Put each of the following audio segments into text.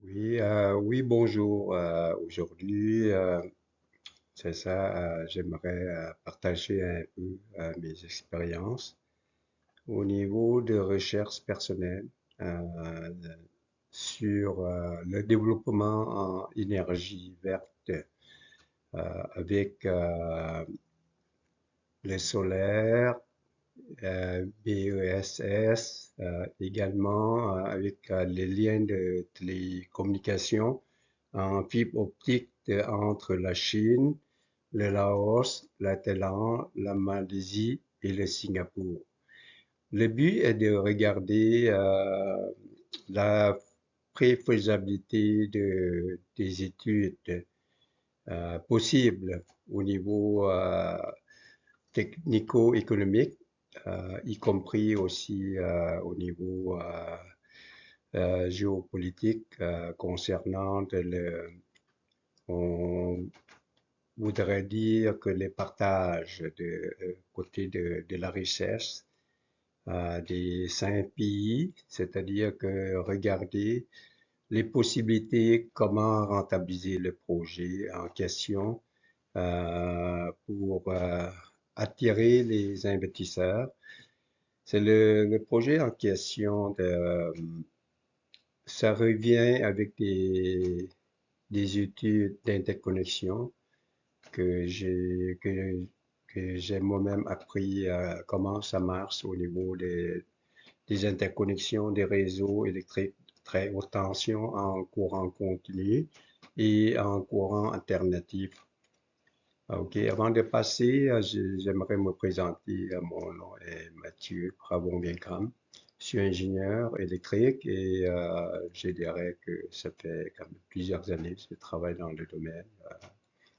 Oui, bonjour. Aujourd'hui, c'est ça, j'aimerais partager un peu mes expériences au niveau de recherche personnelle euh, sur le développement en énergie verte avec le solaire, BESS, également avec les liens de télécommunication en fibre optique entre la Chine, le Laos, la Thaïlande, la Malaisie et le Singapour. Le but est de regarder la préfaisabilité des études possibles au niveau technico-économique, y compris aussi au niveau géopolitique concernant on voudrait dire que les partages côté de la richesse des cinq pays, c'est-à-dire que regarder les possibilités, comment rentabiliser le projet en question pour attirer les investisseurs. C'est le projet en question ça revient avec des études d'interconnexion que j'ai moi-même appris comment ça marche au niveau des interconnexions des réseaux électriques très haute tension en courant continu et en courant alternatif. OK, avant de passer, j'aimerais me présenter. Mon nom est Mathieu Bravon-Biengram. Je suis ingénieur électrique et je dirais que ça fait quand même plusieurs années que je travaille dans le domaine.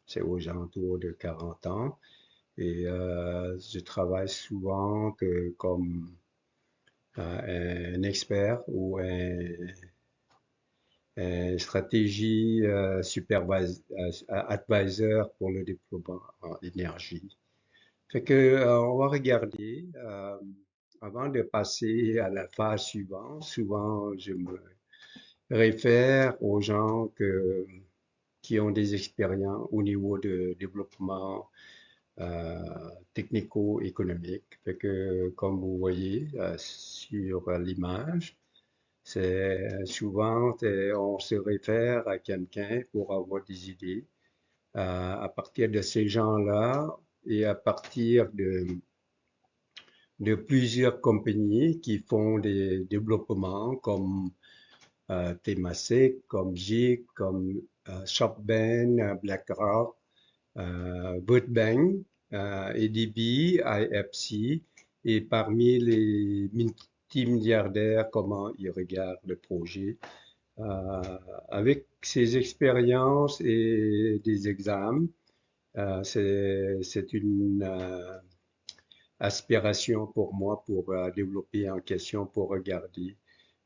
C'est aux alentours de 40 ans et je travaille souvent comme un expert ou un stratégie advisor pour le déploiement en énergie. Fait que, on va regarder, avant de passer à la phase suivante, souvent je me réfère aux gens qui ont des expériences au niveau de développement euh, technico-économique. Fait que, comme vous voyez sur l'image, c'est souvent on se réfère à quelqu'un pour avoir des idées. À partir de ces gens-là et à partir de plusieurs compagnies qui font des développements comme Temasek, comme JIC, comme SoftBank, BlackRock, Woodbank, ADB, IFC, et parmi les multimilliardaires, comment ils regardent le projet. Euh, Avec ces expériences et des examens, c'est une aspiration pour moi pour développer en question, pour regarder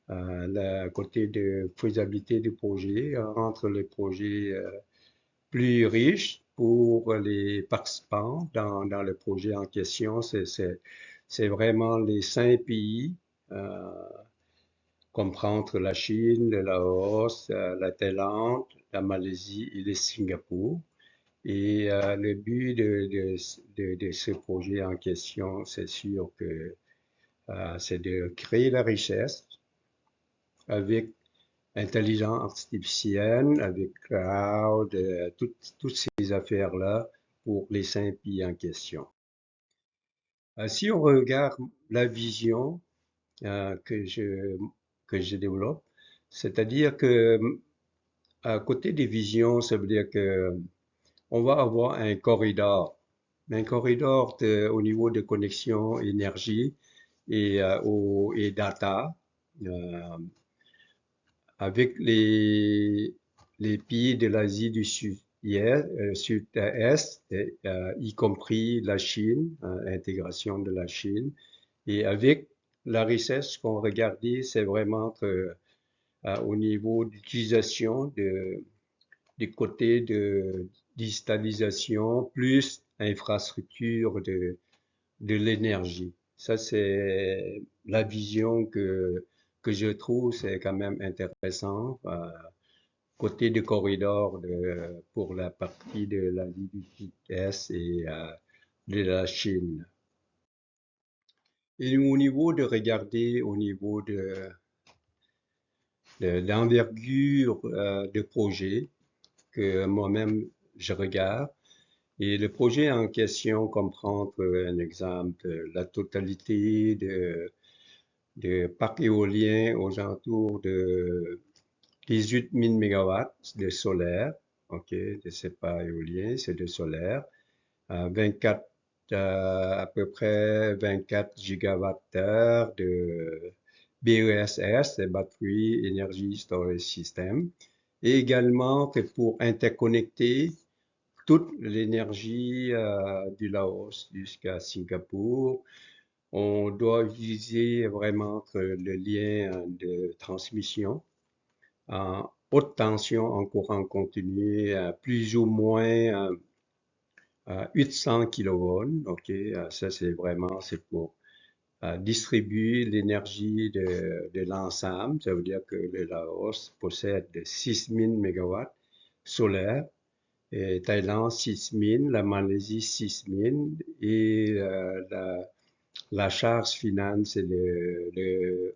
le côté de faisabilité du projet, entre les projets plus riches pour les participants dans le projet en question. C'est vraiment les cinq pays, euh, comprendre la Chine, le Laos, la Thaïlande, la Malaisie et le Singapour. Et le but de ce projet en question, c'est sûr que c'est de créer la richesse avec intelligence artificielle, avec cloud, toutes ces affaires-là pour les cinq pays en question. Si on regarde la vision euh, que je, que je développe, c'est-à-dire que à côté des visions, ça veut dire que on va avoir un corridor au niveau de connexion énergie et data euh, avec les pays de l'Asie du Sud-Est, y compris la Chine, intégration de la Chine, et avec la richesse qu'on regardait, c'est vraiment au niveau d'utilisation du côté de digitalisation plus infrastructure de l'énergie. Ça, c'est la vision que je trouve, c'est quand même intéressant. côté du corridor pour la partie de l'Asie du Sud-Est et de la Chine. Et au niveau de regarder, au niveau d'envergure de projet que moi-même je regarde, et le projet en question comprend, un exemple, la totalité de parcs éoliens aux alentours de 18 000 mégawatts de solaire. OK, c'est pas éolien, c'est de solaire. 24, à peu près 24 gigawattheures de BESS, de Battery Energy Storage System. Et également que pour interconnecter toute l'énergie du Laos jusqu'à Singapour, on doit viser vraiment que le lien de transmission en haute tension en courant continu, plus ou moins 800 kV. OK, ça c'est vraiment c'est pour distribuer l'énergie de l'ensemble. Ça veut dire que le Laos possède 6000 mégawatts solaires, et Thaïlande 6000, la Malaisie 6000 et la charge finale c'est le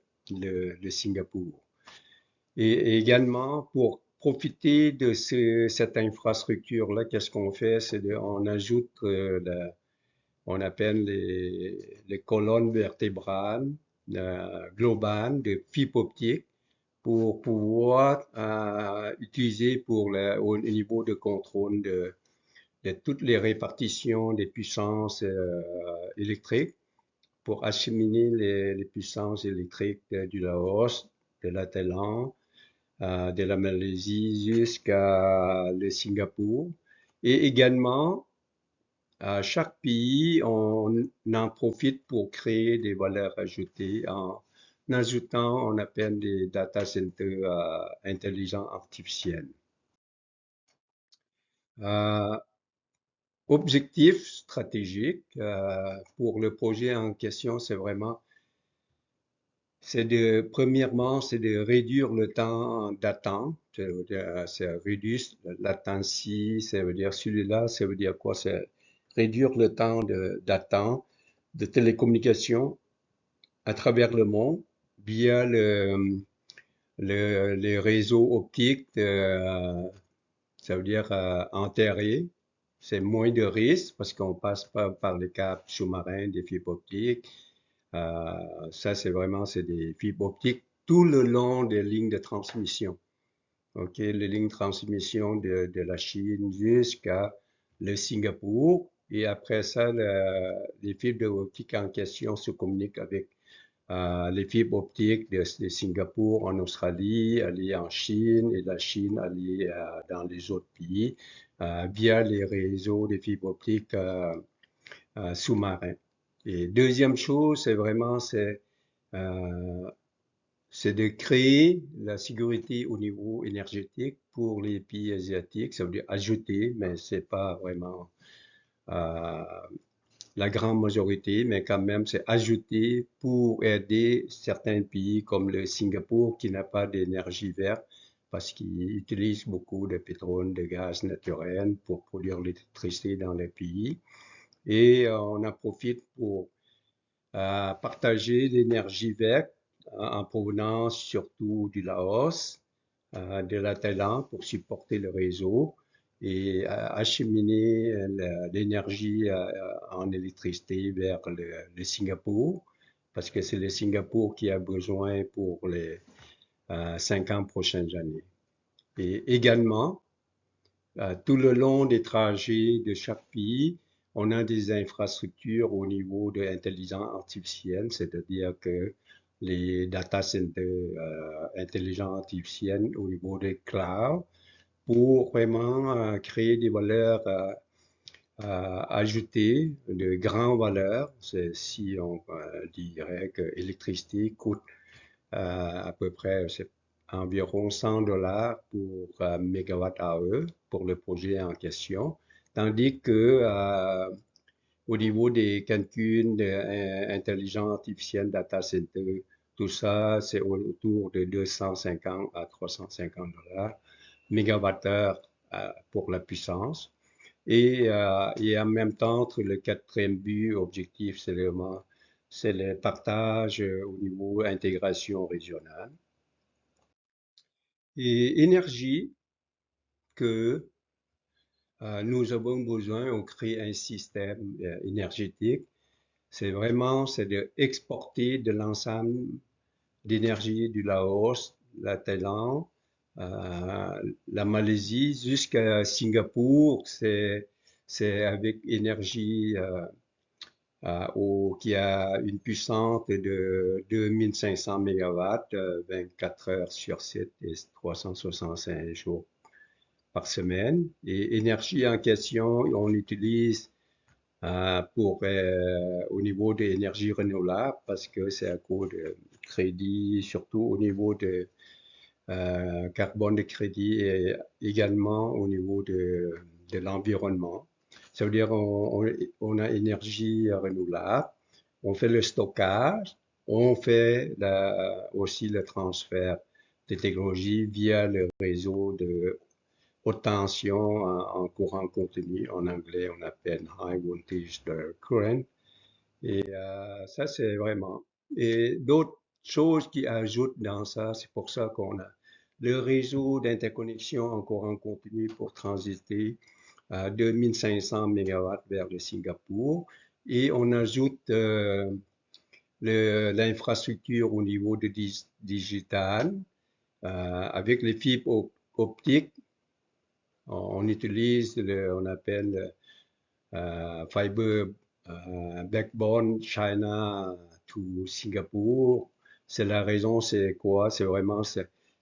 Singapour. Et également, pour profiter de cette infrastructure-là, qu'est-ce qu'on fait? On ajoute, on appelle les colonnes vertébrales globales de fibre optique pour pouvoir utiliser au niveau de contrôle de toutes les répartitions des puissances électriques pour acheminer les puissances électriques du Laos, de la Thaïlande, de la Malaisie jusqu'à le Singapour. Et également, à chaque pays, on en profite pour créer des valeurs ajoutées en ajoutant, on appelle des data centers intelligents artificiels. Euh, Objectif stratégique pour le projet en question, premièrement, c'est de réduire le temps d'attente. C'est réduire la latency, ça veut dire celui-là, ça veut dire quoi? C'est réduire le temps d'attente de télécommunication à travers le monde via les réseaux optiques, ça veut dire enterrés. C'est moins de risques parce qu'on passe pas par les câbles sous-marins des fibres optiques. Ça, c'est des fibres optiques tout le long des lignes de transmission. OK, les lignes de transmission de la Chine jusqu'à le Singapour. Et après ça, les fibres optiques en question se communiquent avec les fibres optiques de Singapour en Australie, aller en Chine, et la Chine aller dans les autres pays via les réseaux des fibres optiques sous-marins. Et deuxième chose, euh, c'est de créer la sécurité au niveau énergétique pour les pays asiatiques. Ça veut dire ajouter, mais c'est pas vraiment euh, la grande majorité, mais quand même, c'est ajouter pour aider certains pays comme le Singapour qui n'a pas d'énergie verte parce qu'il utilise beaucoup de pétrole, de gaz naturel pour produire l'électricité dans les pays. Et on en profite pour partager l'énergie verte en provenance surtout du Laos, de la Thaïlande pour supporter le réseau et acheminer l'énergie en électricité vers le Singapour, parce que c'est le Singapour qui a besoin pour les 50 prochaines années. Et également, tout le long des trajets de chaque pays, on a des infrastructures au niveau de l'intelligence artificielle, c'est-à-dire que les data centers intelligents artificiels au niveau des clouds pour vraiment créer des valeurs ajoutées, de grandes valeurs. Si on dirait que l'électricité coûte à peu près environ 100 dollars pour mégawatt heure pour le projet en question, tandis que au niveau des calculs d'intelligence artificielle, data center, tout ça, c'est autour de 250 à 350 dollars mégawattheure pour la puissance. Et en même temps, le quatrième but, objectif, c'est le partage au niveau intégration régionale. Et énergie que nous avons besoin, on crée un système énergétique. C'est d'exporter de l'ensemble d'énergie du Laos, la Thaïlande, la Malaisie jusqu'à Singapour. C'est avec énergie qui a une puissance de 2500 mégawatts, 24 heures sur 7 et 365 jours par semaine. Et énergie en question, on utilise au niveau de l'énergie renouvelable parce que c'est à cause de crédit, surtout au niveau de carbone de crédit et également au niveau de l'environnement. Ça veut dire on a énergie renouvelable, on fait le stockage, on fait aussi le transfert de technologie via le réseau de haute tension en courant continu. En anglais, on appelle high voltage current. Et ça, c'est vraiment. Et d'autres choses qui ajoutent dans ça, c'est pour ça qu'on a le réseau d'interconnexion en courant continu pour transiter à 2500 mégawatts vers le Singapour. Et on ajoute l'infrastructure au niveau de digital avec les fibres optiques. On utilise, on appelle fiber backbone China to Singapour. C'est la raison, c'est quoi? C'est vraiment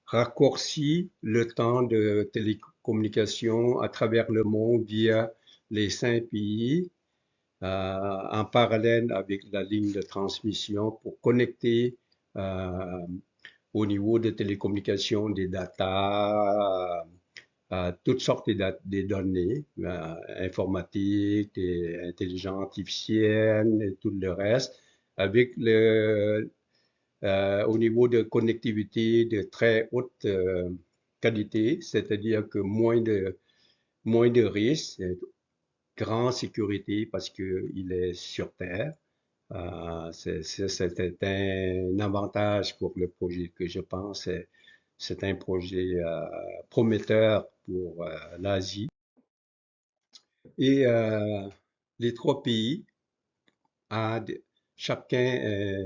raccourcir le temps de télécommunication à travers le monde via les 5 pays en parallèle avec la ligne de transmission pour connecter au niveau de télécommunications des data, toutes sortes de données informatiques, et intelligence artificielle et tout le reste, avec au niveau de connectivité de très haute qualité, c'est-à-dire que moins de risques, grande sécurité parce qu'il est sur Terre. C'est un avantage pour le projet que je pense. C'est un projet prometteur pour l'Asie. Et les 3 pays ont chacun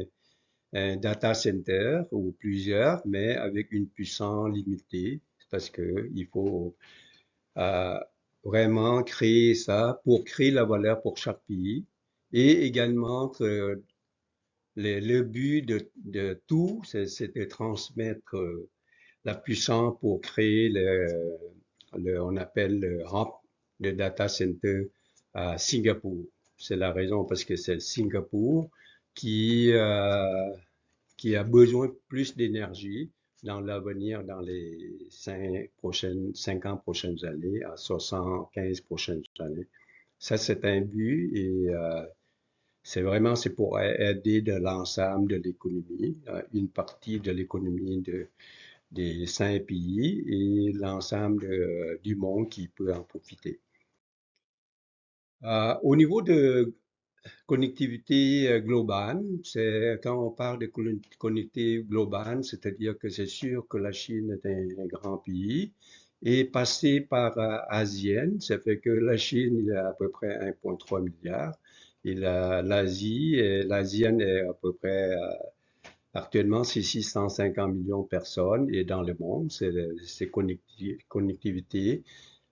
un data center ou plusieurs, mais avec une puissance limitée parce qu'il faut euh, vraiment créer ça pour créer la valeur pour chaque pays et également que le but de tout, c'est de transmettre la puissance pour créer on appelle le hub de data center à Singapour. C'est la raison parce que c'est Singapour qui, euh, qui a besoin de plus d'énergie dans l'avenir, dans les 50 prochaines années, à 75 prochaines années. Ça, c'est un but et c'est pour aider de l'ensemble de l'économie, une partie de l'économie des 5 pays et l'ensemble du monde qui peut en profiter. Au niveau de connectivité globale, c'est quand on parle de connectivité globale, c'est-à-dire que c'est sûr que la Chine est un grand pays et passé par ASEAN, ça fait que la Chine, il a à peu près 1,3 milliard. Il a l'Asie, et l'ASEAN est à peu près actuellement, c'est 650 millions de personnes et dans le monde, c'est connectivité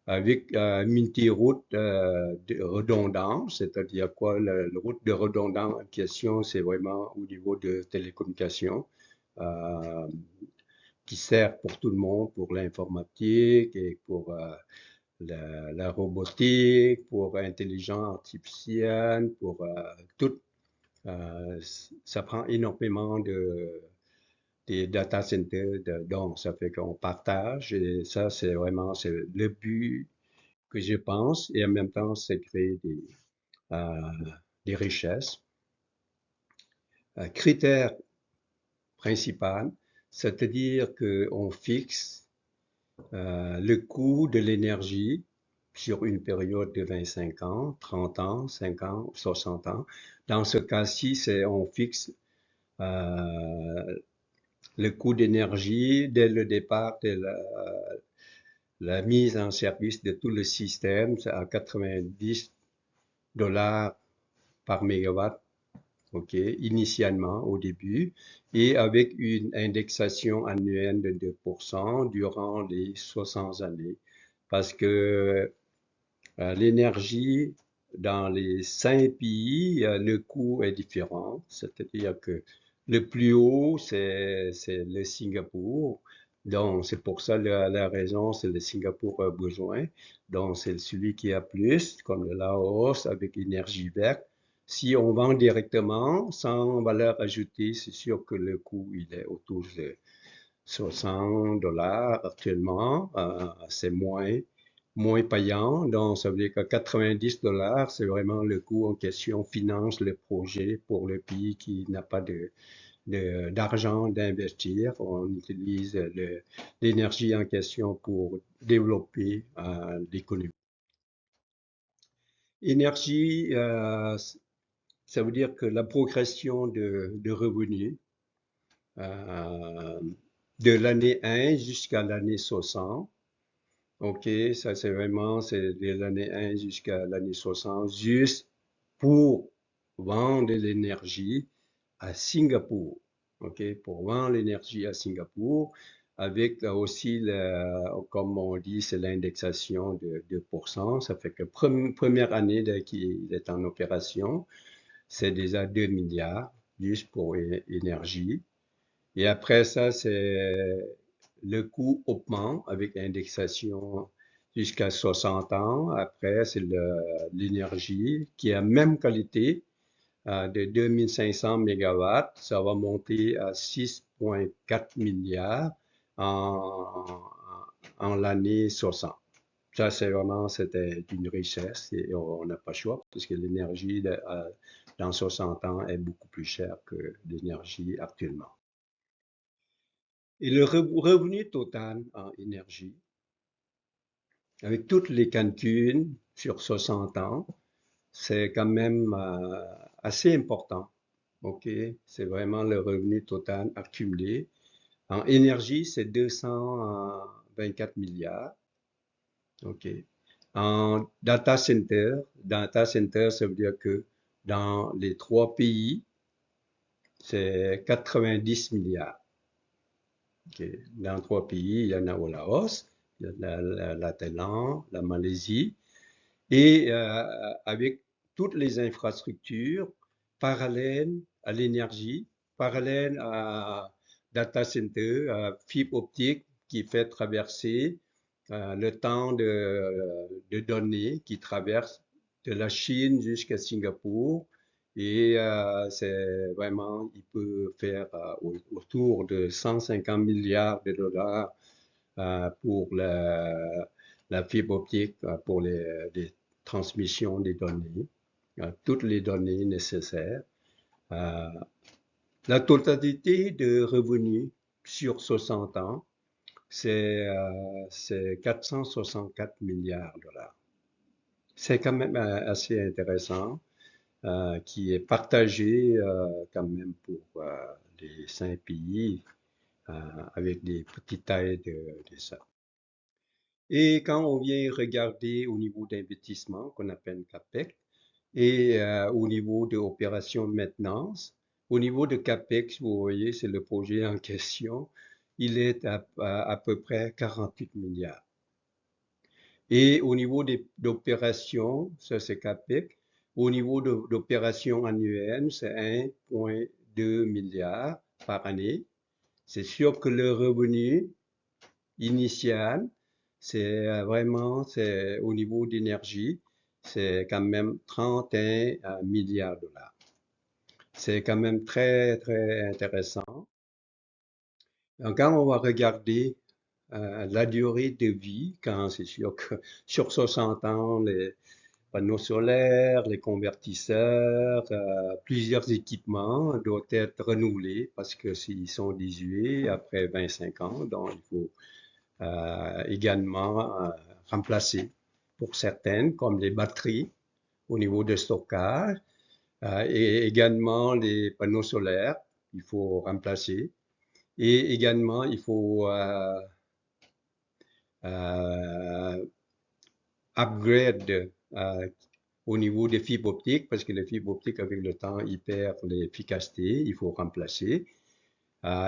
avec multi-route de redondance, c'est-à-dire quoi, la route de redondance en question, c'est vraiment au niveau de télécommunications euh, qui sert pour tout le monde, pour l'informatique et pour la robotique, pour l'intelligence artificielle, pour tout. Euh, Ça prend énormément des data centers, donc ça fait qu'on partage et ça, c'est le but que je pense, et en même temps, c'est créer euh, des richesses. Critère principal, c'est-à-dire qu'on fixe le coût de l'énergie sur une période de 25 ans, 30 ans, 50, 60 ans. Dans ce cas-ci, on fixe le coût d'énergie dès le départ de la mise en service de tout le système, c'est à 90 dollars par mégawatt, ok, initialement au début, et avec une indexation annuelle de 2% durant les 60 années. Parce que l'énergie dans les 5 pays, le coût est différent, c'est-à-dire que le plus haut, c'est le Singapour. Donc, c'est pour ça la raison, c'est le Singapour a besoin. Donc, c'est celui qui a plus, comme le Laos avec énergie verte. Si on vend directement, sans valeur ajoutée, c'est sûr que le coût, il est autour de 60 dollars actuellement. C'est moins payant. Donc, ça veut dire qu'à 90 dollars, c'est vraiment le coût en question finance le projet pour le pays qui n'a pas d'argent d'investir. On utilise l'énergie en question pour développer l'économie. Énergie, ça veut dire que la progression de revenus euh, de l'année 1 jusqu'à l'année 60. OK, ça c'est vraiment, c'est de l'année 1 jusqu'à l'année 60, juste pour vendre de l'énergie à Singapour. OK, pour vendre l'énergie à Singapour, avec aussi, comme on dit, c'est l'indexation de 2%. Ça fait que première année qu'il est en opération, c'est déjà 2 milliards juste pour énergie. Et après ça, c'est le coût augmente avec l'indexation jusqu'à 60 ans. Après, c'est l'énergie qui a même qualité de 2500 mégawatts. Ça va monter à 6,4 milliards en, en l'année 60. Ça, c'est vraiment, c'était une richesse et on n'a pas le choix parce que l'énergie dans 60 ans est beaucoup plus chère que l'énergie actuellement. Et le revenu total en énergie, avec toutes les calculs sur 60 ans, c'est quand même assez important. OK? C'est vraiment le revenu total accumulé. En énergie, c'est 224 milliards. OK? En data center, ça veut dire que dans les 3 pays, c'est 90 milliards. Okay. Dans 3 pays, il y en a au Laos, il y a la Thaïlande, la Malaisie, et avec toutes les infrastructures parallèles à l'énergie, parallèles à data center, à fibre optique qui fait traverser le temps de données qui traverse de la Chine jusqu'à Singapour. Et c'est vraiment, il peut faire autour de 150 milliards de dollars pour la fibre optique, pour les transmissions des données, toutes les données nécessaires. Euh, la totalité de revenus sur 60 ans, c'est 464 milliards de dollars. C'est quand même assez intéressant, qui est partagé quand même pour les 5 pays euh, avec des petites tailles de ça. Et quand on vient regarder au niveau d'investissement, qu'on appelle CAPEX, et au niveau de opération de maintenance, au niveau de CAPEX, vous voyez, c'est le projet en question, il est à peu près 48 milliards. Et au niveau d'opérations, ça c'est CAPEX, au niveau d'opérations annuelles, c'est 1,2 milliard par année. C'est sûr que le revenu initial, c'est vraiment, c'est au niveau d'énergie, c'est quand même 31 milliards de dollars. C'est quand même très, très intéressant. Donc, quand on va regarder la durée de vie, quand c'est sûr que sur 60 ans, les panneaux solaires, les convertisseurs, plusieurs équipements doivent être renouvelés parce que s'ils sont désuets après 25 ans, donc il faut également remplacer pour certaines, comme les batteries au niveau de stockage, et également les panneaux solaires, il faut remplacer. Et également, il faut euh, upgrade au niveau des fibres optiques, parce que les fibres optiques, avec le temps, ils perdent l'efficacité, il faut remplacer.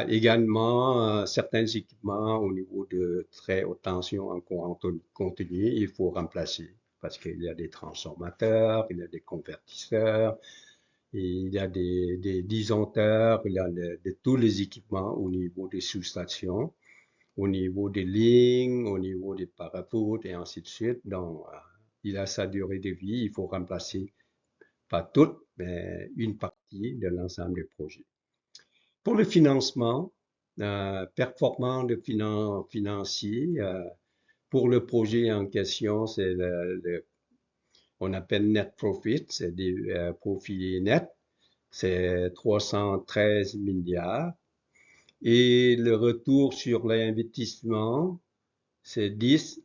Également, certains équipements au niveau de très haute tension en courant continu, il faut remplacer parce qu'il y a des transformateurs, il y a des convertisseurs, il y a des disjoncteurs, il y a tous les équipements au niveau des sous-stations, au niveau des lignes, au niveau des parafoudres et ainsi de suite. Donc, il a sa durée de vie, il faut remplacer pas toutes, mais une partie de l'ensemble des projets. Pour le financement, performant de financier, pour le projet en question, c'est on appelle net profit, c'est des profits nets, c'est 313 milliards. Et le retour sur l'investissement, c'est 10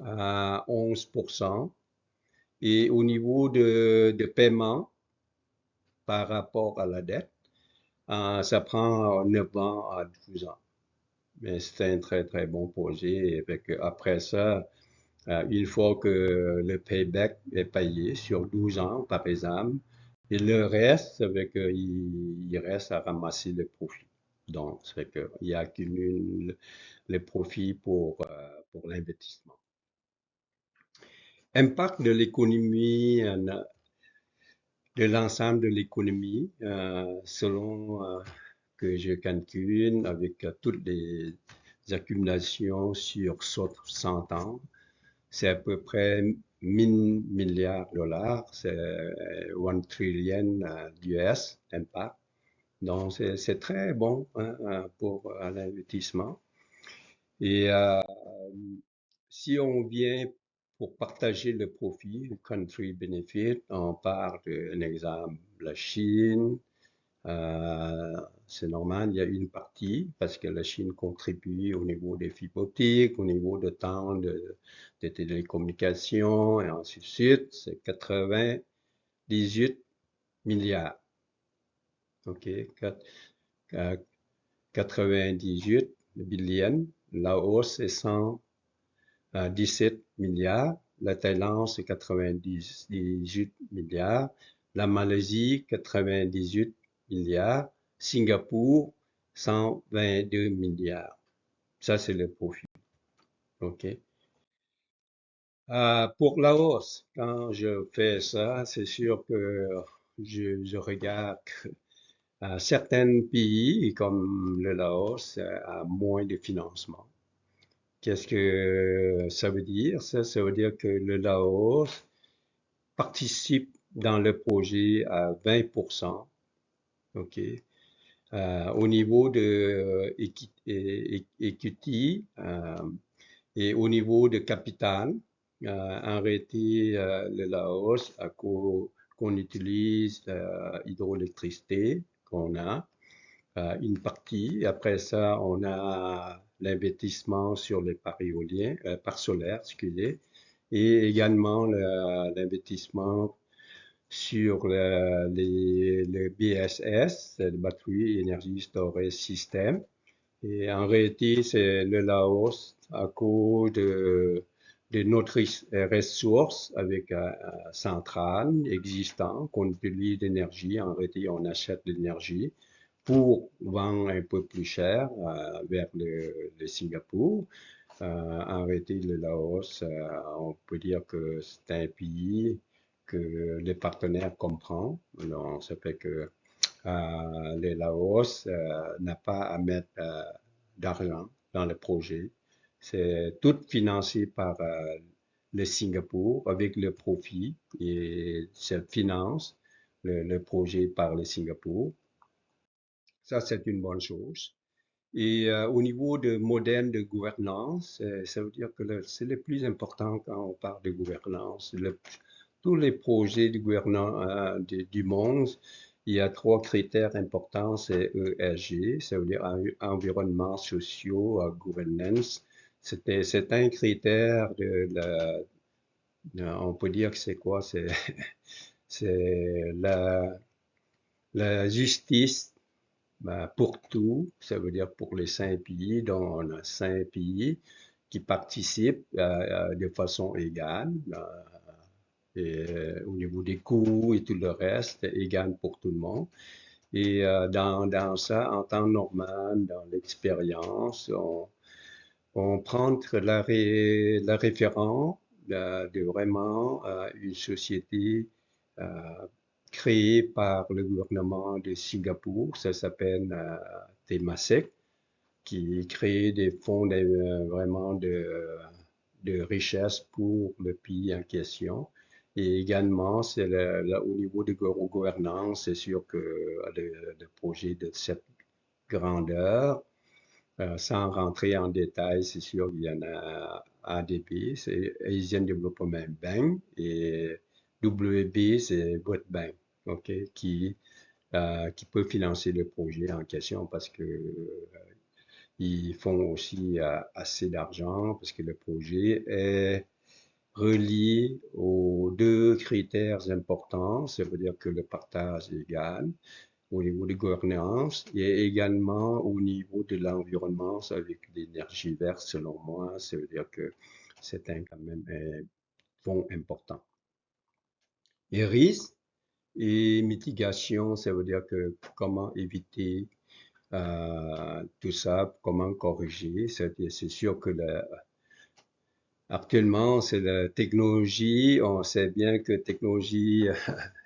à 11%. Et au niveau de paiement par rapport à la dette, ça prend 9 ans à 12 ans. Mais c'est un très, très bon projet. Et après ça, une fois que le payback est payé sur 12 ans, par exemple, et le reste, il reste à ramasser le profit. Donc, c'est qu'il accumule le profit pour l'investissement. Impact de l'économie, de l'ensemble de l'économie, selon que je calcule avec toutes les accumulations sur 100 ans, c'est à peu près 1000 milliards de dollars, c'est 1 trillion d'US impact. Donc, c'est très bon hein, pour l'investissement. Et si on vient pour partager le profit, le country benefit, on parle d'un exemple, la Chine, c'est normal, il y a une partie parce que la Chine contribue au niveau des fibres optiques, au niveau de temps de télécommunications et ainsi de suite. C'est 98 milliards. OK, 98 billions. Laos, c'est 117 milliards. La Thaïlande, c'est 98 milliards. La Malaisie, 98 milliards. Singapour, 122 milliards. Ça, c'est le profit. OK. Pour Laos, quand je fais ça, c'est sûr que je regarde certains pays comme le Laos a moins de financement. Qu'est-ce que ça veut dire? Ça veut dire que le Laos participe dans le projet à 20%. OK. Au niveau de equity et au niveau de capital, en réalité, le Laos, à cause qu'on utilise l'hydroélectricité qu'on a, une partie. Après ça, on a l'investissement sur les parcs éoliens, parcs solaires, excusez, et également l'investissement sur le BSS, le Battery Energy Storage System. Et en réalité, c'est le Laos à cause de notre ressource avec centrale existant qu'on utilise d'énergie. En réalité, on achète l'énergie pour vendre un peu plus cher vers le Singapour. En réalité, le Laos, on peut dire que c'est un pays que les partenaires comprennent. Donc, ça fait que le Laos n'a pas à mettre d'argent dans le projet. C'est tout financé par le Singapour avec le profit et ça finance le projet par le Singapour. Ça, c'est une bonne chose. Et au niveau de modèle de gouvernance, ça veut dire que c'est le plus important quand on parle de gouvernance. Tous les projets de gouvernance du monde, il y a trois critères importants, c'est ESG, ça veut dire environnement, sociaux, governance. C'est un critère on peut dire que c'est quoi? C'est la justice pour tout, ça veut dire pour les 5 pays, dont on a 5 pays qui participent de façon égale, au niveau des coûts et tout le reste, égal pour tout le monde. Et dans ça, en temps normal, dans l'expérience, on prend la référence de vraiment une société euh, créée par le gouvernement de Singapour. Ça s'appelle Temasek, qui crée des fonds vraiment de richesse pour le pays en question. Et également, au niveau de gouvernance, c'est sûr que le projet de cette grandeur, sans rentrer en détail, c'est sûr qu'il y en a ADB, c'est Asian Development Bank, et WB, c'est World Bank, ok, qui peut financer le projet en question parce que ils font aussi assez d'argent parce que le projet est relié aux deux critères importants, ça veut dire que le partage est égal au niveau de gouvernance et également au niveau de l'environnement avec l'énergie verte, selon moi, ça veut dire que c'est quand même un fonds important. Et risque et mitigation, ça veut dire que comment éviter tout ça, comment corriger. C'est sûr que actuellement, c'est la technologie, on sait bien que la technologie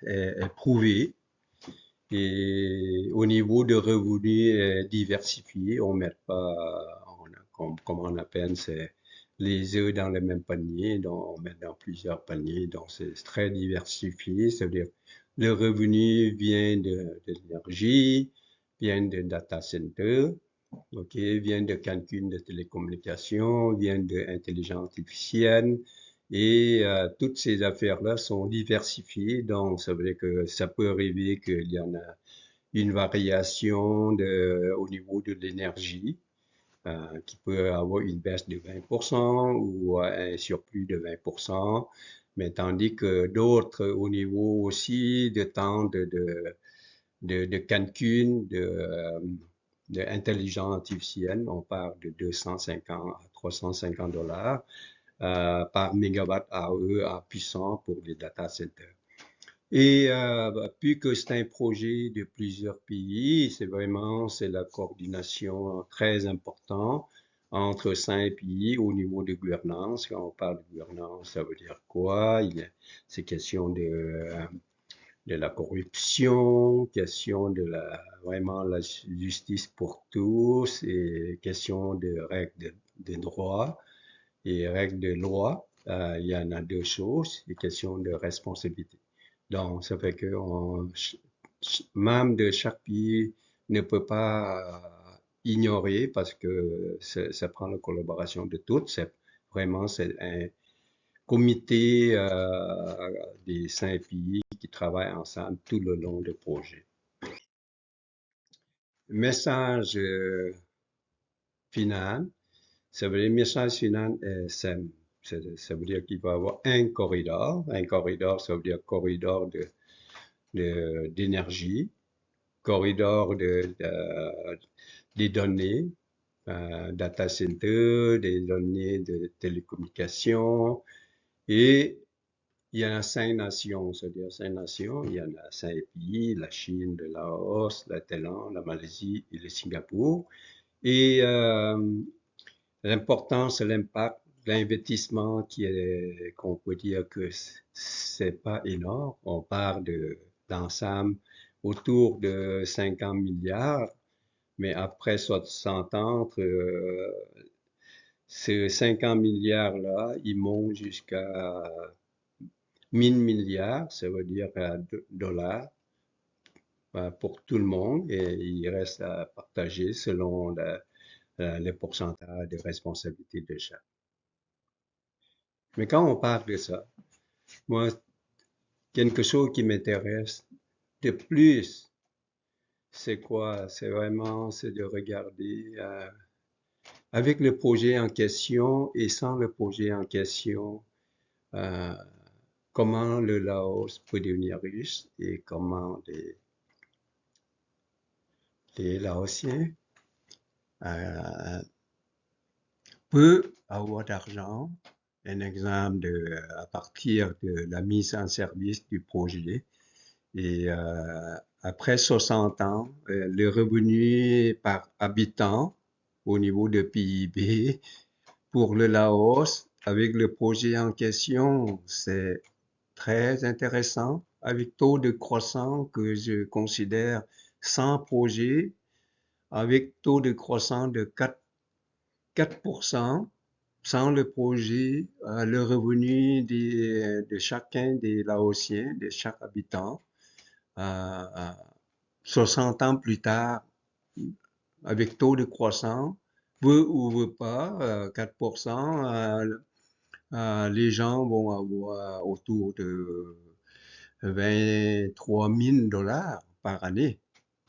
est prouvée. Et au niveau de revenus diversifiés, on met pas, comme on appelle, c'est les œufs dans le même panier, donc on met dans plusieurs paniers, donc c'est très diversifié, c'est-à-dire le revenu vient de l'énergie, vient de data center, ok, vient de calcul de télécommunications, vient de intelligence artificielle, et toutes ces affaires-là sont diversifiées, donc ça veut dire que ça peut arriver qu'il y en a une variation au niveau de l'énergie, qui peut avoir une baisse de 20% ou un surplus de 20%, mais tandis que d'autres au niveau aussi de temps de calcul, de intelligence artificielle, on parle de 250 à 350 dollars par mégawatt heure puissant pour les data centers. Et puis que c'est un projet de plusieurs pays, c'est la coordination très importante entre 5 pays au niveau de gouvernance. Quand on parle de gouvernance, ça veut dire quoi? C'est question de la corruption, question vraiment la justice pour tous et question de règles de droit et règles de loi. Il y en a deux choses, et question de responsabilité. Donc, ça fait que même de chaque pays ne peut pas ignorer parce que ça prend la collaboration de toutes. C'est un comité des 5 pays qui travaillent ensemble tout le long du projet. Message final, ça veut dire message final est simple. Ça veut dire qu'il va y avoir un corridor. Un corridor, ça veut dire corridor d'énergie, corridor des données, data center, des données de télécommunications, et il y en a 5 nations, c'est-à-dire 5 nations, il y en a 5 pays, la Chine, le Laos, la Thaïlande, la Malaisie et le Singapour. Et l'important, c'est l'impact, l'investissement qu'on peut dire que c'est pas énorme. On part d'ensemble autour de 50 milliards, mais après 60 ans, ces 50 milliards-là, ils montent jusqu'à 1000 milliards, ça veut dire dollars pour tout le monde, et il reste à partager selon le pourcentage de responsabilité de chaque. Mais quand on parle de ça, moi, quelque chose qui m'intéresse de plus, c'est quoi? C'est de regarder avec le projet en question et sans le projet en question, euh, comment le Laos peut devenir riche et comment les Laotiens euh, peuvent avoir d'argent. Un exemple à partir de la mise en service du projet. Et après 60 ans, le revenu par habitant au niveau de PIB pour le Laos, avec le projet en question, c'est très intéressant, avec taux de croissance que je considère sans projet, avec taux de croissance de 4% sans le projet, le revenu de chacun des Laotiens, de chaque habitant, euh, 60 ans plus tard, avec taux de croissance, veut ou veut pas, 4%, les gens vont avoir autour de 23 000 $ par année.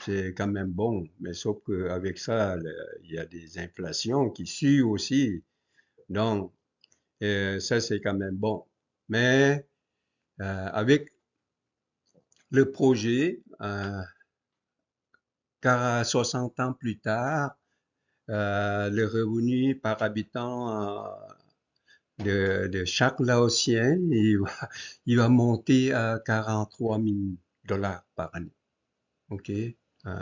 C'est quand même bon, mais sauf qu'avec ça, il y a des inflations qui suivent aussi. Donc, ça, c'est quand même bon. Mais avec le projet, car 60 ans plus tard, le revenu par habitant de chaque Laotien, il va monter à 43 000 $ par année. OK?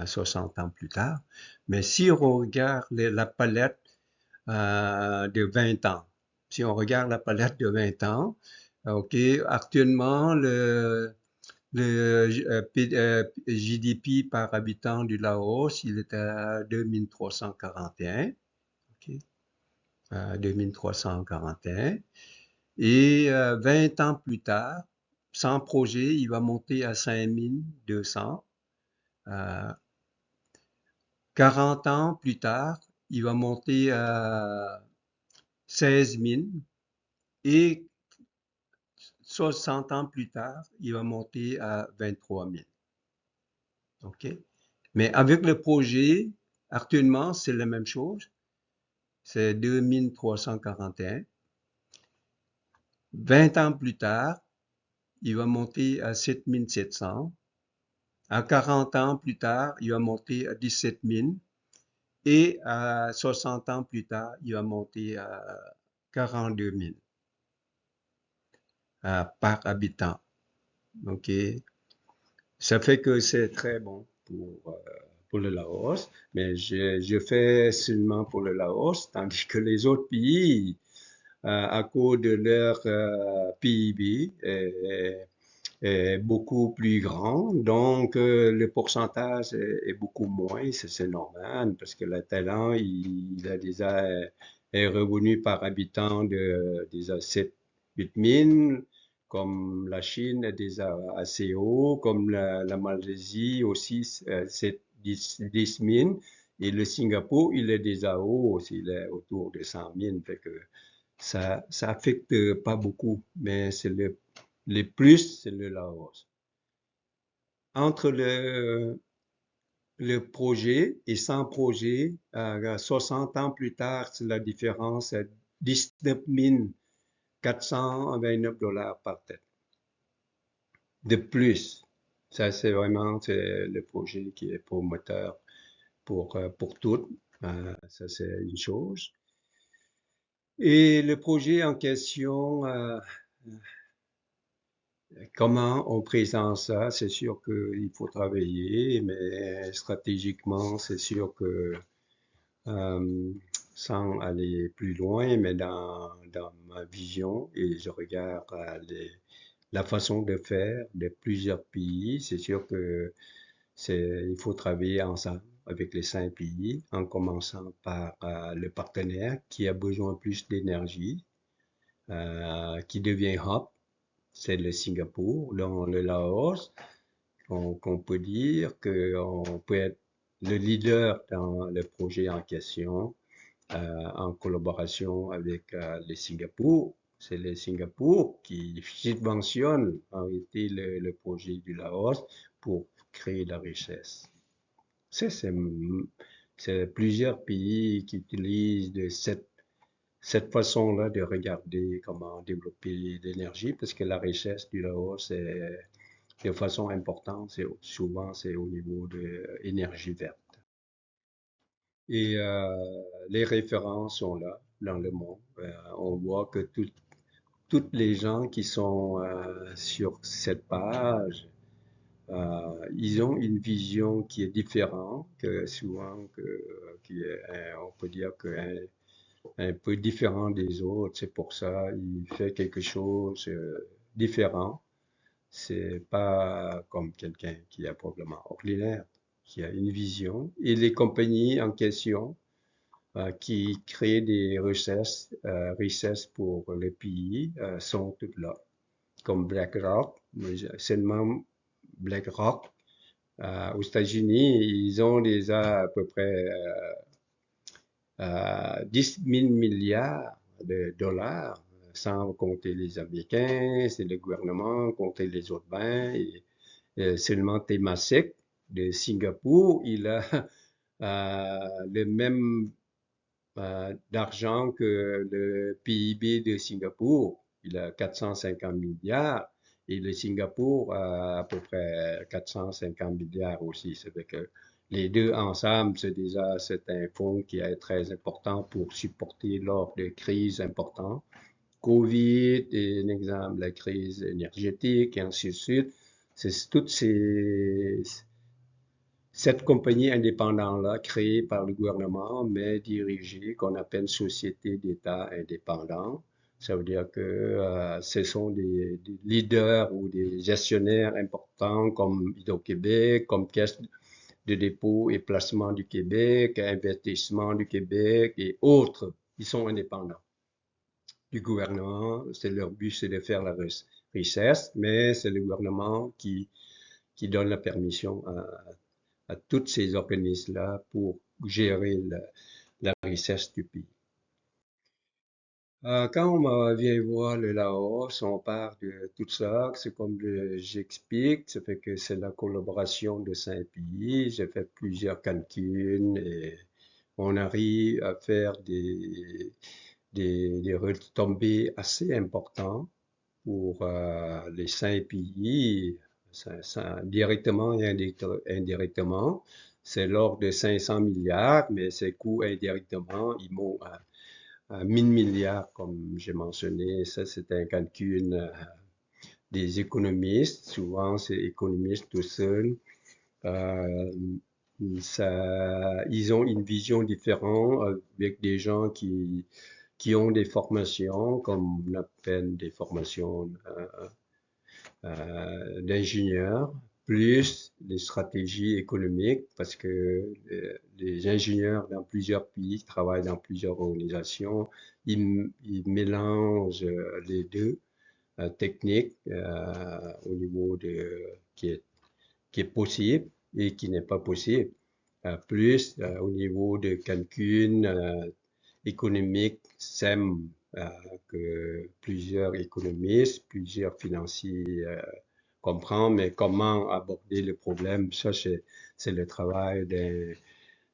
60 ans plus tard. Mais si on regarde la palette de 20 ans, si on regarde la palette de 20 ans, OK, actuellement, le GDP par habitant du Laos, il est à 2341. OK? 2341. Et 20 ans plus tard, sans projet, il va monter à 5200. 40 ans plus tard, il va monter à 16 000. Et 60 ans plus tard, il va monter à 23 000. OK? Mais avec le projet, actuellement, c'est la même chose. C'est 2341. 20 ans plus tard, il va monter à 7700. À 40 ans plus tard, il va monter à 17 000. Et à 60 ans plus tard, il va monter à 42 000 par habitant. OK? Ça fait que c'est très bon pour le Laos, mais je fais seulement pour le Laos, tandis que les autres pays, à cause de leur PIB, est beaucoup plus grand, donc le pourcentage est beaucoup moins, c'est normal, parce que le Thaïlande, il a déjà un revenu par habitant de déjà 7-8 000, comme la Chine est déjà assez haut, comme la Malaisie aussi, c'est 10 000, et le Singapour, il est déjà haut aussi, il est autour de 100 000, fait que ça affecte pas beaucoup, mais c'est le plus, c'est le Laos. Entre le projet et sans projet, 60 ans plus tard, c'est la différence à 19 429 $ par tête. De plus, ça c'est vraiment le projet qui est promoteur pour tout. Ça c'est une chose. Et le projet en question, comment on présente ça? C'est sûr qu'il faut travailler, mais stratégiquement, c'est sûr que euh, sans aller plus loin, mais dans ma vision, et je regarde la façon de faire de plusieurs pays, c'est sûr que il faut travailler ensemble avec les 5 pays, en commençant par le partenaire qui a besoin plus d'énergie, qui devient hub, c'est le Singapour. Dans le Laos, on peut dire qu'on peut être le leader dans le projet en question en collaboration avec le Singapour. C'est le Singapour qui subventionne en réalité le projet du Laos pour créer la richesse. Ça, C'est plusieurs pays qui utilisent cette façon-là de regarder comment développer l'énergie, parce que la richesse du Laos est de façon importante, souvent c'est au niveau de l'énergie verte. Et les références sont là dans le monde. On voit que toutes les gens qui sont sur cette page, ils ont une vision qui est différente, souvent qui est, on peut dire que un peu différent des autres. C'est pour ça il fait quelque chose différent. C'est pas comme quelqu'un qui est probablement ordinaire, qui a une vision. Et les compagnies en question qui créent des richesses pour le pays sont toutes là. Comme BlackRock, seulement BlackRock, aux États-Unis, ils ont déjà à peu près 10 000 milliards de dollars, sans compter les Américains, c'est le gouvernement, compter les autres banques. Et seulement Temasek de Singapour, il a le même d'argent que le PIB de Singapour. Il a 450 milliards et le Singapour a à peu près 450 milliards aussi. Ça fait que les deux ensemble, c'est un fonds qui est très important pour supporter lors de crises importantes. Covid est un exemple, la crise énergétique et ainsi de suite. C'est toutes cette compagnie indépendante-là, créée par le gouvernement, mais dirigée, qu'on appelle société d'État indépendante. Ça veut dire que ce sont des leaders ou des gestionnaires importants comme Hydro-Québec, comme Caisse de dépôt et placement du Québec, Investissement du Québec et autres. Ils sont indépendants du gouvernement. Leur but, c'est de faire la richesse, mais c'est le gouvernement qui donne la permission à tous ces organismes-là pour gérer la richesse du pays. Quand on vient voir le Laos, on part de tout ça, c'est comme j'explique, ça fait que c'est la collaboration de 5 pays. J'ai fait plusieurs calculs et on arrive à faire des retombées assez importantes pour les 5 pays, directement et indirectement. C'est l'ordre de 500 milliards, mais ces coûts indirectement, ils montent à 1000 milliards, comme j'ai mentionné. Ça, c'est un calcul des économistes. Souvent, c'est économistes tout seuls. Euh, ils ont une vision différente avec des gens qui ont des formations, comme on appelle des formations d'ingénieurs, plus les stratégies économiques, parce que les ingénieurs dans plusieurs pays travaillent dans plusieurs organisations, ils mélangent les deux techniques au niveau qui est, qui est possible et qui n'est pas possible. Plus au niveau de calcul économique, SEM, que plusieurs économistes, plusieurs financiers comprendre, mais comment aborder le problème, ça, c'est le travail des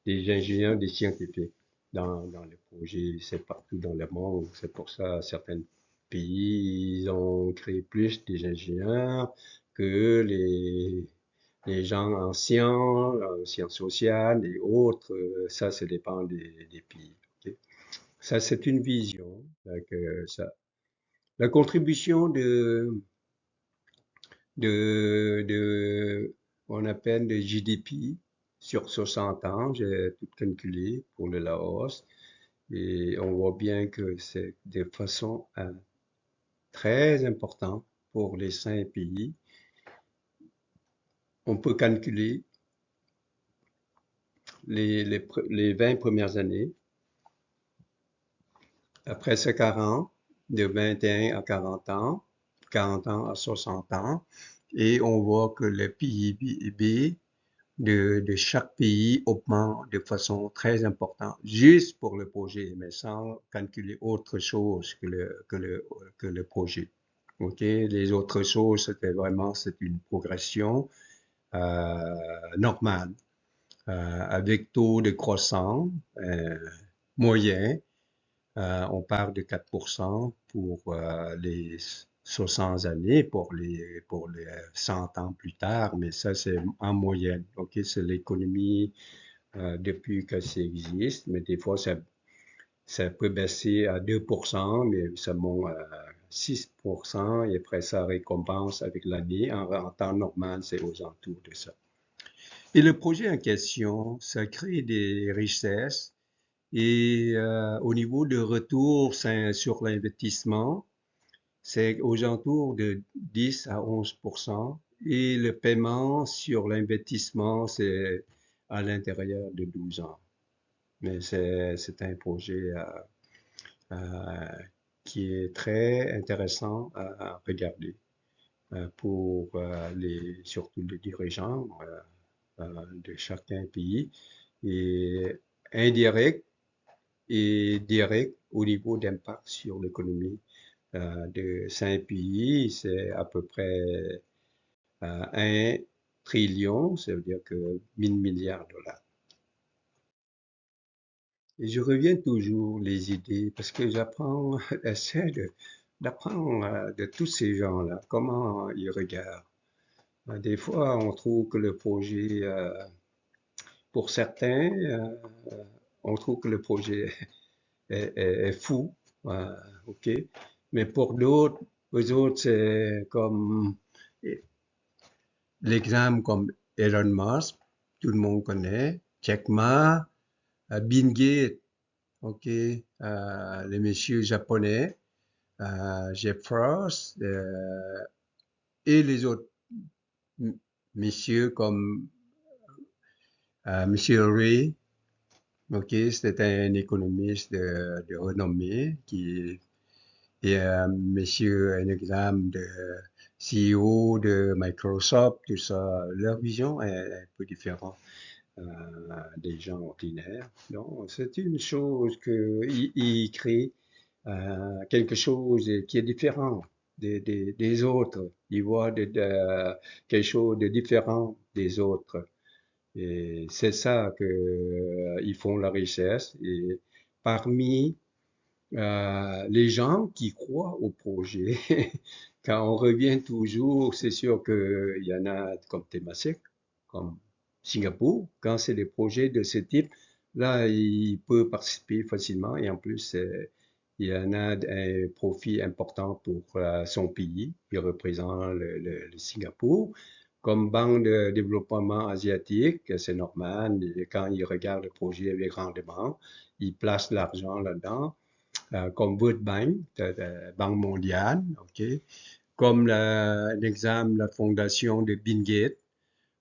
ingénieurs, des scientifiques dans le projet. C'est partout dans le monde. C'est pour ça certains pays, ils ont créé plus des ingénieurs que les gens en sciences sociales et autres. Ça, ça dépend des pays. Ok. Ça, c'est une vision. Donc, la contribution on appelle de GDP sur 60 ans, j'ai tout calculé pour le Laos, et on voit bien que c'est de façon très importante pour les 5 pays. On peut calculer les 20 premières années, après ça 40, de 21 à 40 ans, 40 ans à 60 ans, et on voit que le PIB de chaque pays augmente de façon très importante, juste pour le projet, mais sans calculer autre chose que le projet. OK? Les autres choses, c'est une progression normale. avec taux de croissance moyen. On parle de 4% pour les 60 années, pour les 100 ans plus tard, mais ça, c'est en moyenne. OK, c'est l'économie depuis que ça existe, mais des fois, ça peut baisser à 2%, mais ça monte à 6%, et après, ça récompense avec l'année. En temps normal, c'est aux alentours de ça. Et le projet en question, ça crée des richesses et au niveau de retour sur l'investissement, c'est aux alentours de 10 à 11%. Et le paiement sur l'investissement, c'est à l'intérieur de 12 ans. Mais c'est un projet euh, qui est très intéressant à regarder pour surtout les dirigeants de chacun pays. Et indirect et direct au niveau d'impact sur l'économie de 5 pays, c'est à peu près 1 trillion, ça veut dire que 1000 milliards de dollars. Et je reviens toujours les idées parce que j'apprends, j'essaie d'apprendre de tous ces gens-là, comment ils regardent. Des fois, on trouve que le projet, pour certains, on trouve que le projet est fou, ok. Mais pour d'autres, eux autres, c'est comme l'exemple comme Elon Musk, tout le monde connaît, Jack Ma, Bill Gates, ok, les messieurs japonais, Jeff Frost, et les autres messieurs comme Monsieur Ray, ok, c'était un économiste de renommée qui et monsieur, un exemple de CEO de Microsoft, tout ça, leur vision est un peu différente euh, des gens ordinaires. Donc, c'est une chose qu'ils créent quelque chose qui est différent des autres. Ils voient quelque chose de différent des autres. Et c'est ça que ils font la richesse. Et parmi les gens qui croient au projet, quand on revient toujours, c'est sûr qu'il y en a comme Temasek, comme Singapour, quand c'est des projets de ce type, là, il peut participer facilement et en plus, il y en a un profit important pour son pays, il représente le Singapour. Comme Banque de développement asiatique, c'est normal, quand il regarde le projet avec rendement, il place l'argent là-dedans comme World Bank, Banque mondiale, ok, comme l'exemple, la fondation de Bill Gates,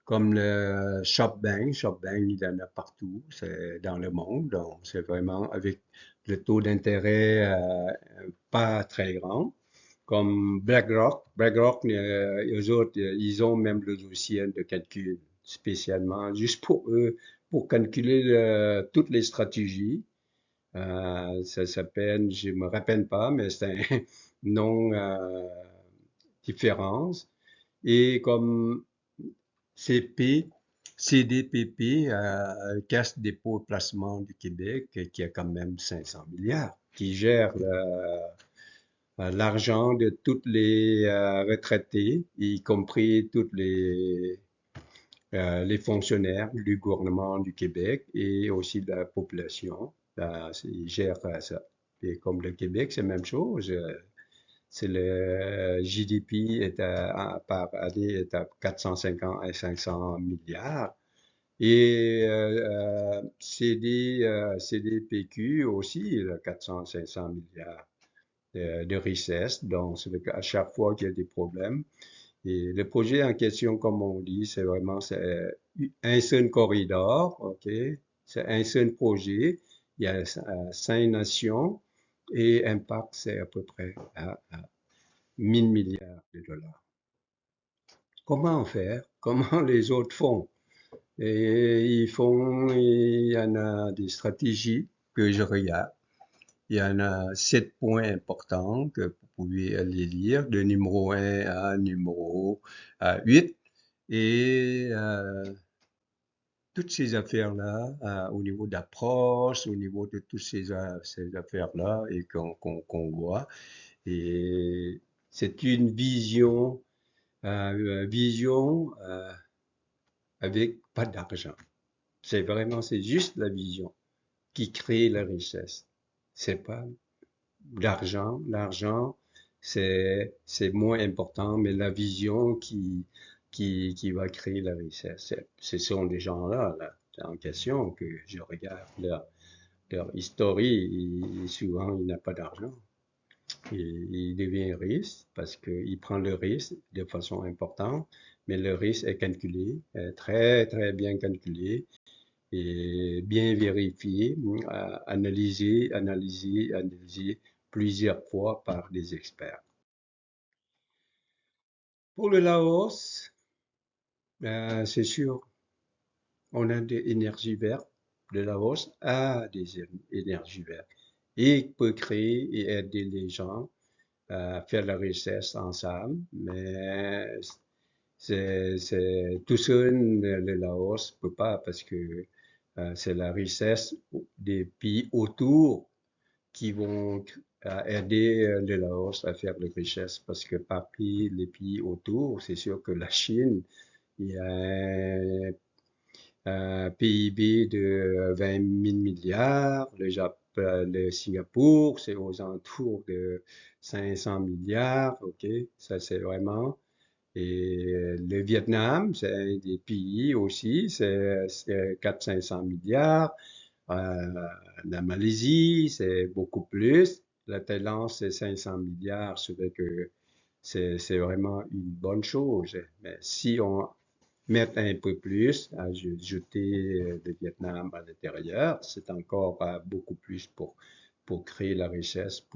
comme le ShopBank. ShopBank, il y en a partout, c'est dans le monde, donc c'est vraiment avec le taux d'intérêt pas très grand. Comme BlackRock. BlackRock, eux autres, ils ont même le logiciel de calcul spécialement, juste pour eux, pour calculer toutes les stratégies. Ça s'appelle, je me rappelle pas, mais c'est un nom différence. Et comme CP, CDPP, Caisse dépôt placement du Québec, qui a quand même 500 milliards, qui gère l'argent de tous les retraités, y compris tous les fonctionnaires du gouvernement du Québec et aussi de la population. Ils gèrent ça. Et comme le Québec, c'est la même chose. C'est le GDP par année est à 450 à 500 milliards. Et CDPQ aussi, 400, 500 milliards de richesses. Donc, c'est à chaque fois qu'il y a des problèmes. Et le projet en question, comme on dit, c'est vraiment un seul corridor, OK? C'est un seul projet. Il y a 5 nations et impact, c'est à peu près à 1000 milliards de dollars. Comment faire? Comment les autres font? Et il y en a des stratégies que je regarde. Il y en a 7 points importants que vous pouvez aller lire, de numéro 1 à numéro 8. Et toutes ces affaires-là, au niveau d'approche, au niveau de toutes ces affaires-là et qu'on voit. Et c'est une vision avec pas d'argent. C'est juste la vision qui crée la richesse. C'est pas l'argent. L'argent, c'est moins important, mais la vision qui va créer la richesse. Ce sont des gens-là, là, en question, que je regarde leur historie, et souvent, il n'a pas d'argent. Il devient riche parce qu'il prend le risque de façon importante, mais le risque est calculé, très, très bien calculé et bien vérifié, analysé plusieurs fois par des experts. Pour le Laos, c'est sûr, on a des énergies vertes. Le Laos a des énergies vertes et peut créer et aider les gens à faire la richesse ensemble, mais tout seul, le Laos peut pas parce que c'est la richesse des pays autour qui vont aider le Laos à faire la richesse parce que parmi les pays autour, c'est sûr que la Chine, il y a un PIB de 20 000 milliards, le Singapour, c'est aux alentours de 500 milliards, ok, ça c'est vraiment. Et le Vietnam, c'est un des pays aussi, c'est 400-500 milliards. Euh, la Malaisie, c'est beaucoup plus. La Thaïlande, c'est 500 milliards. C'est vrai que c'est vraiment une bonne chose. Mais si on met un peu plus, à jeter le Vietnam à l'intérieur, c'est encore beaucoup plus pour créer la richesse,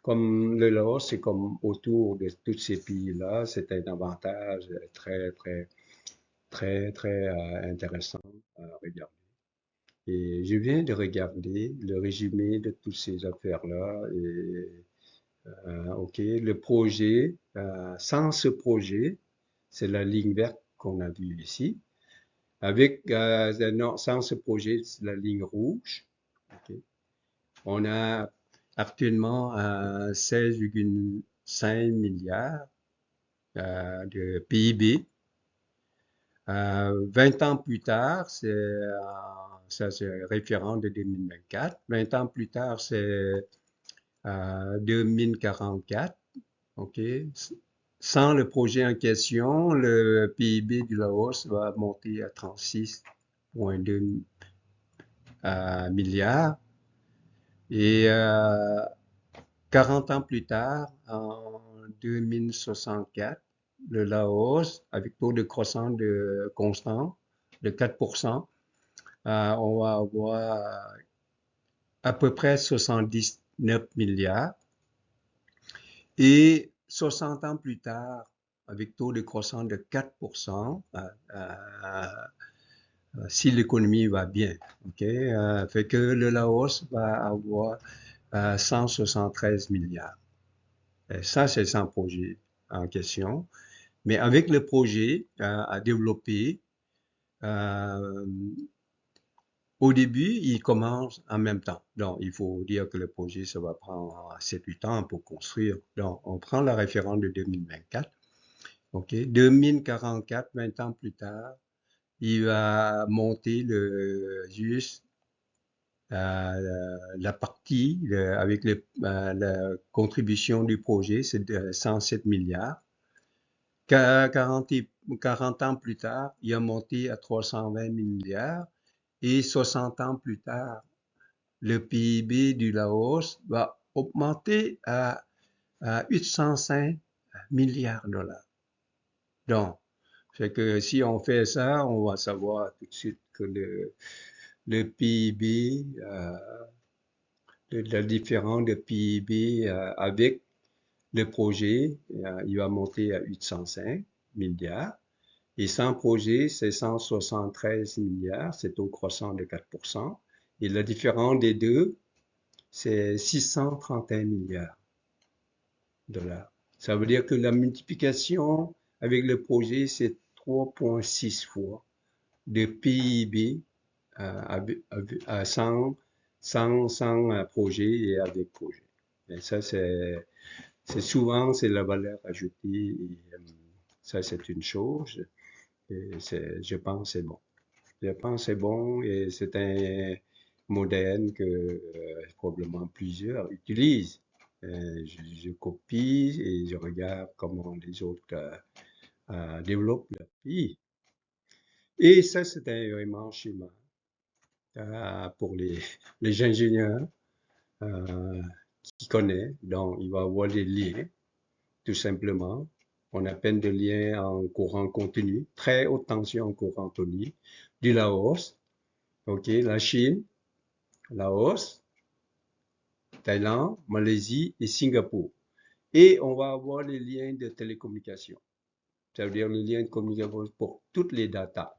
comme le Laos, c'est comme autour de tous ces pays-là, c'est un avantage très, très, très, très intéressant à regarder. Et je viens de regarder le résumé de toutes ces affaires-là. Et, OK, le projet, sans ce projet, c'est la ligne verte qu'on a vue ici. Avec, non, sans ce projet, c'est la ligne rouge. OK. On a actuellement 16,5 milliards de PIB. 20 ans plus tard, ça c'est référent de 2024. 20 ans plus tard, c'est 2044. OK. Sans le projet en question, le PIB du Laos va monter à 36,2 milliards. Et 40 ans plus tard, en 2064, le Laos, avec taux de croissance constant de 4%, on va avoir à peu près 79 milliards. Et 60 ans plus tard, avec taux de croissance de 4%, si l'économie va bien, ok, fait que le Laos va avoir 173 milliards. Et ça, c'est sans projet en question. Mais avec le projet à développer, euh, au début, il commence en même temps. Donc, il faut dire que le projet, ça va prendre 7-8 ans pour construire. Donc, on prend la référence de 2024. OK? 2044, 20 ans plus tard, il va monter juste la partie avec la contribution du projet, c'est de 107 milliards. 40, 40 ans plus tard, il a monté à 320 milliards. Et 60 ans plus tard, le PIB du Laos va augmenter à 805 milliards de dollars. Donc, c'est que si on fait ça, on va savoir tout de suite que le PIB, la différence de PIB avec le projet, il va monter à 805 milliards. Et sans projet, c'est 173 milliards, c'est taux croissant de 4%. Et la différence des deux, c'est 631 milliards de dollars. Ça veut dire que la multiplication avec le projet, c'est 3,6 fois de PIB à 100 projets et avec projet. Et ça, c'est souvent, c'est la valeur ajoutée. Et, ça, c'est une chose. Et je pense c'est bon. Je pense c'est bon et c'est un modèle que probablement plusieurs utilisent. Je copie et je regarde comment les autres développent leur pays. Et ça, c'est un vraiment schéma pour les ingénieurs euh, qui connaissent. Donc, il va avoir des liens, tout simplement. On appelle des liens en courant continu, très haute tension en courant continu, du Laos, ok, la Chine, Laos, Thaïlande, Malaisie et Singapour. Et on va avoir les liens de télécommunication. Ça veut dire les liens de communication pour toutes les datas.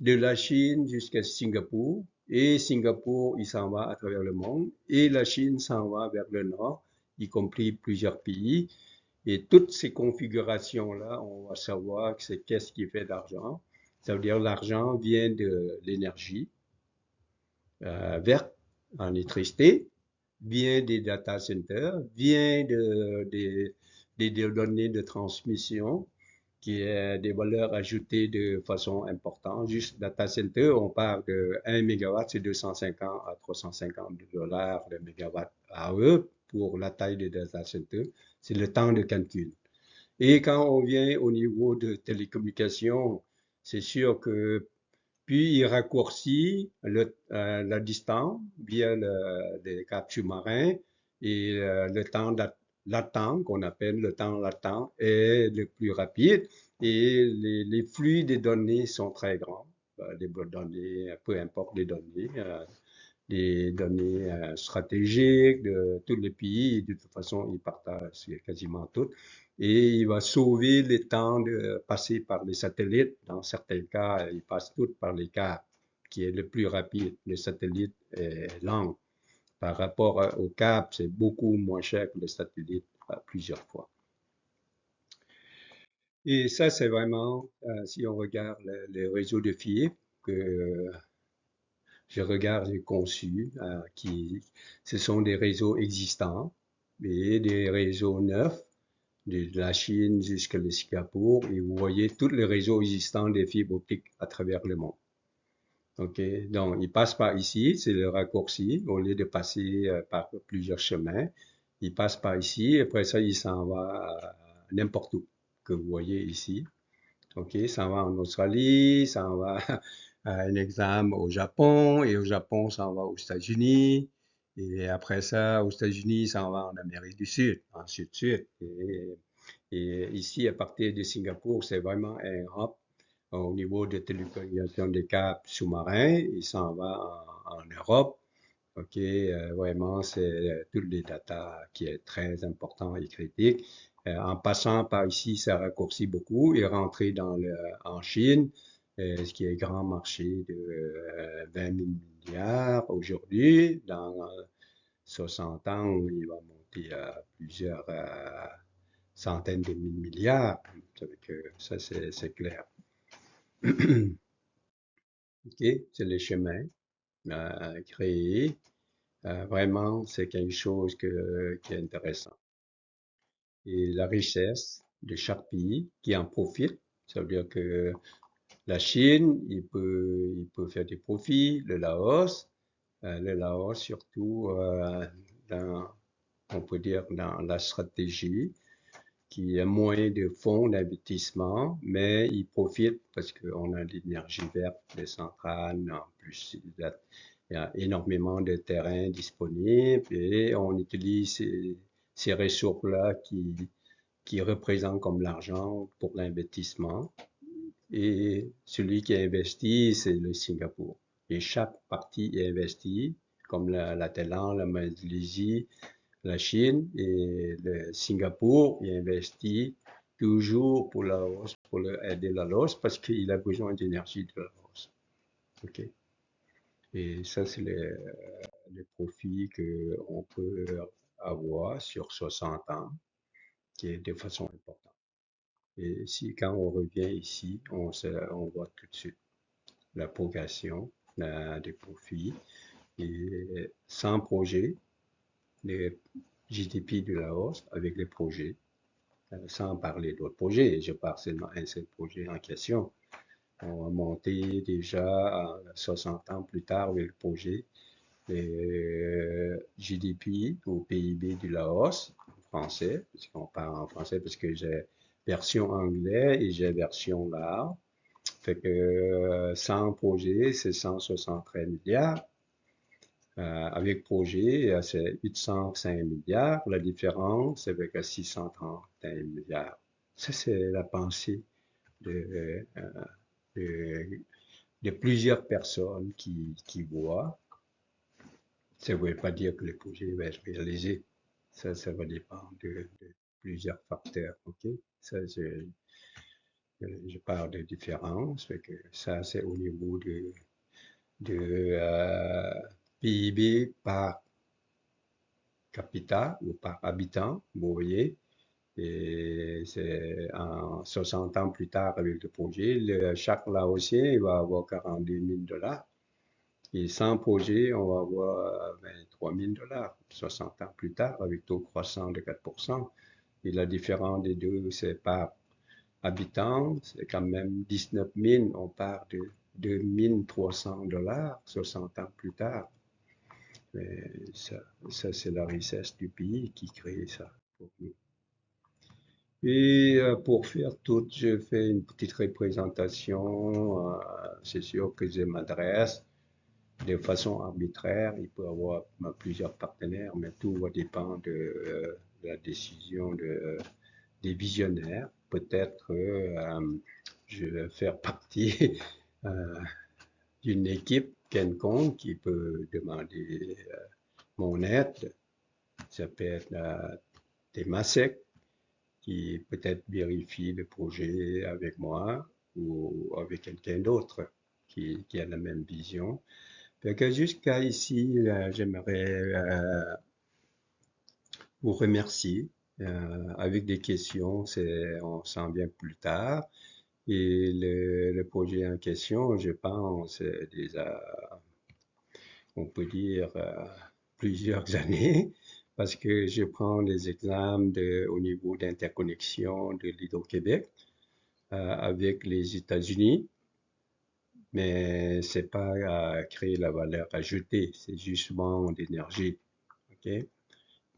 De la Chine jusqu'à Singapour. Et Singapour, il s'en va à travers le monde. Et la Chine s'en va vers le nord, y compris plusieurs pays. Et toutes ces configurations-là, on va savoir que c'est qu'est-ce qui fait l'argent. Ça veut dire l'argent vient de l'énergie verte en électricité, vient des data centers, vient des données de transmission, qui est des valeurs ajoutées de façon importante. Juste data center, on parle de 1 mégawatt, c'est 250 à 350 dollars le mégawatt à eux pour la taille des data centers. C'est le temps de calcul. Et quand on vient au niveau de télécommunication, c'est sûr que puis il raccourcit la distance via les câbles sous-marins et le temps latent, qu'on appelle le temps latent, est le plus rapide et les flux des données sont très grands. Les données, peu importe les données stratégiques de tous les pays, de toute façon, ils partagent quasiment toutes. Et il va sauver le temps de passer par les satellites. Dans certains cas, ils passent toutes par les câbles, qui est le plus rapide. Les satellites est lent. Par rapport au câble, c'est beaucoup moins cher que les satellites plusieurs fois. Et ça, c'est vraiment, si on regarde les réseaux de fibre que je regarde et conçus, ce sont des réseaux existants et des réseaux neufs, de la Chine jusqu'à le Singapour, et vous voyez tous les réseaux existants des fibres optiques à travers le monde. OK, donc ils passent par ici, c'est le raccourci, au lieu de passer par plusieurs chemins, ils passent par ici, et après ça, ils s'en va n'importe où, que vous voyez ici. OK, ça va en Australie, ça va à un examen au Japon, et au Japon, ça va aux États-Unis, et après ça, aux États-Unis, ça va en Amérique du Sud, en Sud-Sud. Et ici, à partir de Singapour, c'est vraiment un hub au niveau de télécommunication des câbles sous-marins, il s'en va en Europe. OK, vraiment, c'est toutes les data qui est très important et critique. En passant par ici, ça raccourcit beaucoup et rentrer en Chine, ce qui est grand marché de 20 000 milliards aujourd'hui. Dans 60 ans, il va monter à plusieurs centaines de milliards. Ça, c'est clair. OK, c'est les chemins créés. Vraiment, c'est quelque chose qui est intéressant. Et la richesse de chaque pays qui en profite, ça veut dire que la Chine, il peut faire des profits, le Laos surtout on peut dire dans la stratégie, qui a moins de fonds d'investissement, mais il profite parce qu'on a de l'énergie verte, des centrales, en plus, il y a énormément de terrain disponible et on utilise ces ressources-là qui représentent comme l'argent pour l'investissement. Et celui qui investit, c'est le Singapour. Et chaque partie est investie, comme la Thaïlande, la Malaisie, la Chine et le Singapour, il investit toujours pour Laos, pour aider la Laos parce qu'il a besoin d'énergie de la Laos. OK. Et ça, c'est les profits qu'on peut avoir sur 60 ans, qui est de façon importante. Et si, quand on revient ici, on voit tout de suite. la progression des profits. Et sans projet, le GDP de Laos avec les projets, sans parler d'autres projets, je parle seulement un seul projet en question. On a monté déjà à 60 ans plus tard avec le projet GDP ou PIB du Laos en français, puisqu'on parle en français parce que j'ai version anglais et j'ai version là. Fait que 100 projets, c'est 163 milliards. Avec projet, c'est 805 milliards. La différence, c'est avec 631 milliards. Ça, c'est la pensée de, de, de plusieurs personnes qui voient. Ça ne veut pas dire que le projet va être réalisé. Ça va dépendre de plusieurs facteurs. OK? Ça, je parle de différence. Fait que ça, c'est au niveau de PIB par capita ou par habitant, vous voyez. Et c'est en 60 ans plus tard avec le projet, chaque Laotien il va avoir 42 000 dollars. Et sans projet, on va avoir 23 000 dollars 60 ans plus tard avec taux croissant de 4%. Et la différence des deux, c'est par habitant, c'est quand même 19 000. On part de 2 300 dollars 60 ans plus tard. Mais ça c'est la richesse du pays qui crée ça pour nous. Et pour faire tout, je fais une petite représentation. C'est sûr que je m'adresse de façon arbitraire. Il peut y avoir plusieurs partenaires, mais tout va dépendre de la décision des visionnaires. Peut-être je vais faire partie euh, d'une équipe quelconque qui peut demander mon aide. Ça peut être Temasek qui peut-être vérifie le projet avec moi ou avec quelqu'un d'autre qui a la même vision. Fait que jusqu'à ici, j'aimerais vous remercier. Avec des questions, on s'en vient plus tard. Et le projet en question, je pense, déjà, on peut dire, plusieurs années, parce que je prends les examens au niveau d'interconnexion de l'Hydro-Québec avec les États-Unis, mais c'est pas à créer la valeur ajoutée, c'est justement d'énergie. OK?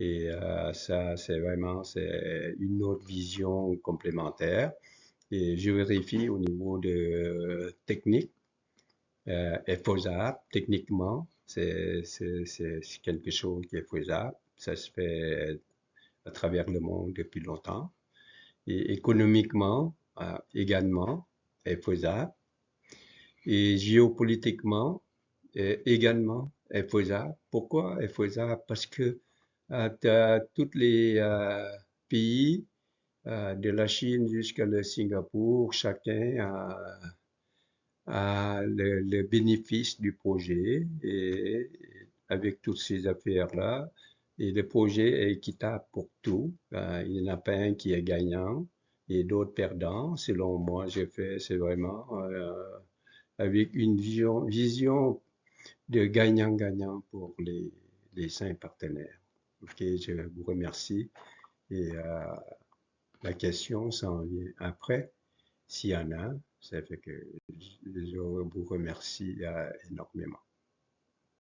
Et ça, c'est une autre vision complémentaire. Et je vérifie au niveau de technique, est faisable techniquement. C'est quelque chose qui est faisable. Ça se fait à travers le monde depuis longtemps. Et économiquement, également, est faisable. Et géopolitiquement, également, est faisable. Pourquoi est faisable? Parce que tous les pays, de la Chine jusqu'à le Singapour, chacun a le bénéfice du projet et avec toutes ces affaires-là. Et le projet est équitable pour tout. Il n'y en a pas un qui est gagnant et d'autres perdants. Selon moi, c'est vraiment avec une vision de gagnant-gagnant pour les 5 partenaires. Ok, je vous remercie. Et la question s'en vient après, s'il y en a. Ça fait que je vous remercie énormément.